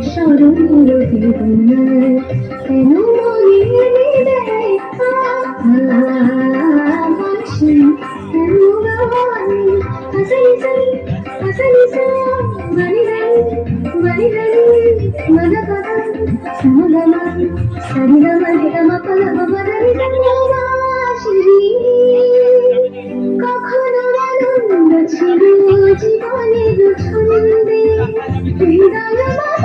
স্মরণীয় জীবন কেন মনে দেয় বলছি কেন হাসালি সালি হাসালি সালি গনি মদ পদ সমগমা সরিগম ধিগম পলব বদরি গঙ্গাশি কখনো আনন্দ ছিল জীবনের ছন্দে হৃদয়